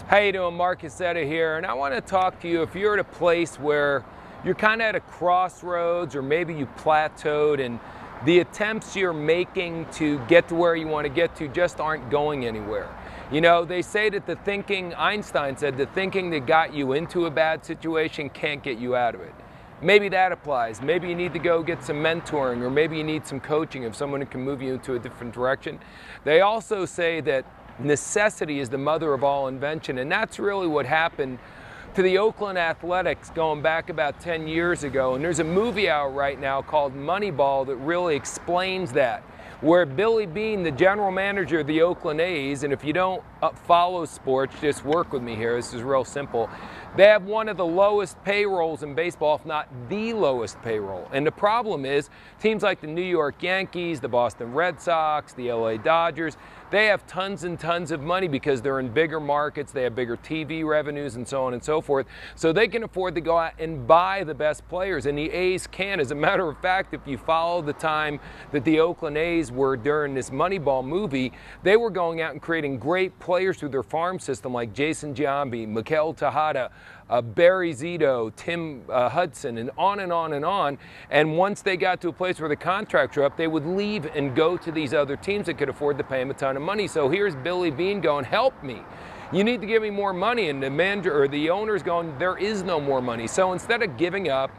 How you doing? Marc Accetta here, and I want to talk to you if you're at a place where you're kind of at a crossroads, or maybe you plateaued and the attempts you're making to get to where you want to get to just aren't going anywhere. You know, they say that the thinking, Einstein said, the thinking that got you into a bad situation can't get you out of it. Maybe that applies. Maybe you need to go get some mentoring, or maybe you need some coaching of someone who can move you into a different direction. They also say that necessity is the mother of all invention, and that's really what happened to the Oakland Athletics going back about 10 years ago. And there's a movie out right now called MoneyBall that really explains that, where Billy Beane, the general manager of the Oakland A's, and if you don't follow sports, just work with me here, this is real simple. They have one of the lowest payrolls in baseball, if not the lowest payroll. And the problem is, teams like the New York Yankees, the Boston Red Sox, the LA Dodgers, they have tons and tons of money because they're in bigger markets, they have bigger TV revenues and so on and so forth. So they can afford to go out and buy the best players, and the A's can. As a matter of fact, if you follow the time that the Oakland A's were during this Moneyball movie, they were going out and creating great players through their farm system like Jason Giambi, Miguel Tejada, Barry Zito, Tim Hudson, and on and on and on. And once they got to a place where the contracts were up, they would leave and go to these other teams that could afford to pay them a ton of money. So here's Billy Beane going, help me. You need to give me more money. And the manager or the owner's going, there is no more money. So instead of giving up,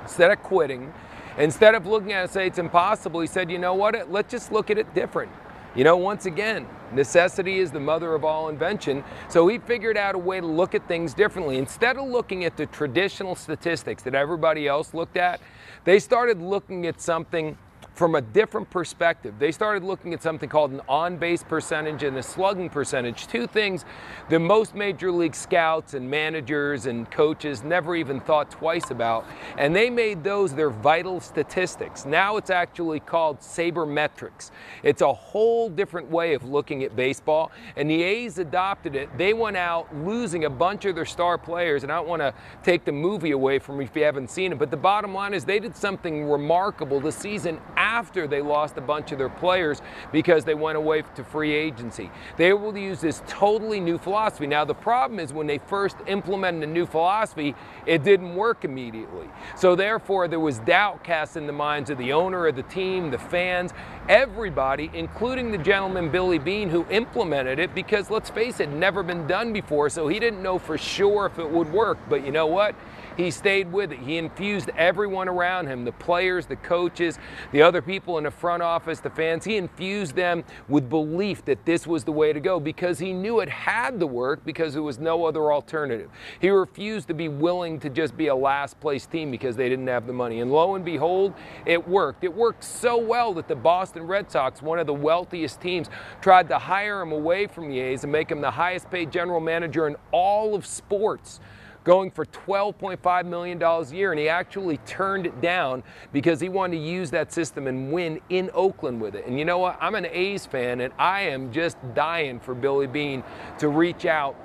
instead of quitting, instead of looking at it and say it's impossible, he said, you know what, let's just look at it different. You know, once again, necessity is the mother of all invention. So he figured out a way to look at things differently. Instead of looking at the traditional statistics that everybody else looked at, they started looking at something from a different perspective. They started looking at something called an on-base percentage and a slugging percentage, two things that most major league scouts and managers and coaches never even thought twice about, and they made those their vital statistics. Now it's actually called sabermetrics. It's a whole different way of looking at baseball, and the A's adopted it. They went out losing a bunch of their star players, and I don't want to take the movie away from you if you haven't seen it, but the bottom line is they did something remarkable this season after they lost a bunch of their players because they went away to free agency. They were able to use this totally new philosophy. Now the problem is when they first implemented a new philosophy, it didn't work immediately. So therefore there was doubt cast in the minds of the owner of the team, the fans, everybody, including the gentleman Billy Beane who implemented it, because let's face it, never been done before, so he didn't know for sure if it would work. But you know what? He stayed with it. He infused everyone around him, the players, the coaches, the other people in the front office, the fans. He infused them with belief that this was the way to go because he knew it had to work because there was no other alternative. He refused to be willing to just be a last place team because they didn't have the money. And lo and behold, it worked. It worked so well that the Boston Red Sox, one of the wealthiest teams, tried to hire him away from the A's and make him the highest paid general manager in all of sports, going for $12.5 million a year, and he actually turned it down because he wanted to use that system and win in Oakland with it. And you know what? I'm an A's fan, and I am just dying for Billy Beane to reach out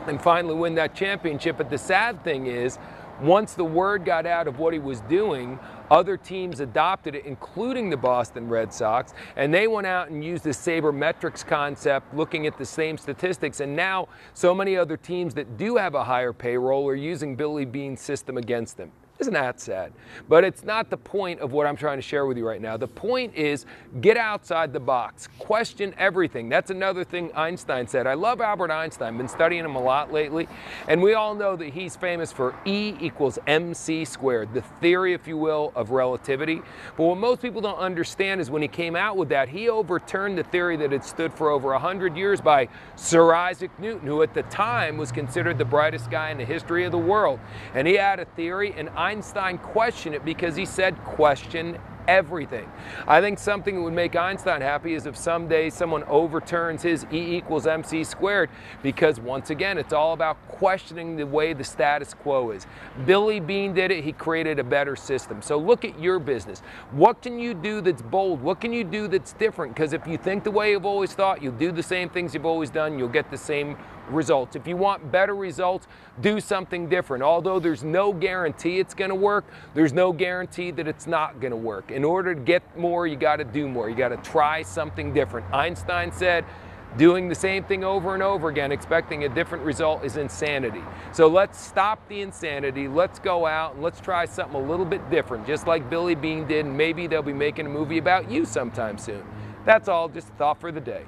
and finally win that championship. But the sad thing is, once the word got out of what he was doing, other teams adopted it, including the Boston Red Sox, and they went out and used the sabermetrics concept, looking at the same statistics, and now so many other teams that do have a higher payroll are using Billy Beane's system against them. Isn't that sad? But it's not the point of what I'm trying to share with you right now. The point is, get outside the box. Question everything. That's another thing Einstein said. I love Albert Einstein. I've been studying him a lot lately. And we all know that he's famous for E equals MC squared, the theory, if you will, of relativity. But what most people don't understand is when he came out with that, he overturned the theory that had stood for over 100 years by Sir Isaac Newton, who at the time was considered the brightest guy in the history of the world. And he had a theory, and Einstein questioned it because he said, question everything. I think something that would make Einstein happy is if someday someone overturns his E equals MC squared, because once again, it's all about questioning the way the status quo is. Billy Beane did it. He created a better system. So look at your business. What can you do that's bold? What can you do that's different? Because if you think the way you've always thought, you'll do the same things you've always done, you'll get the same results. If you want better results, do something different. Although there's no guarantee it's going to work, there's no guarantee that it's not going to work. In order to get more, you got to do more. You got to try something different. Einstein said, Doing the same thing over and over again, expecting a different result, is insanity. So let's stop the insanity. Let's go out and let's try something a little bit different, just like Billy Beane did, and maybe they'll be making a movie about you sometime soon. That's all, just a thought for the day.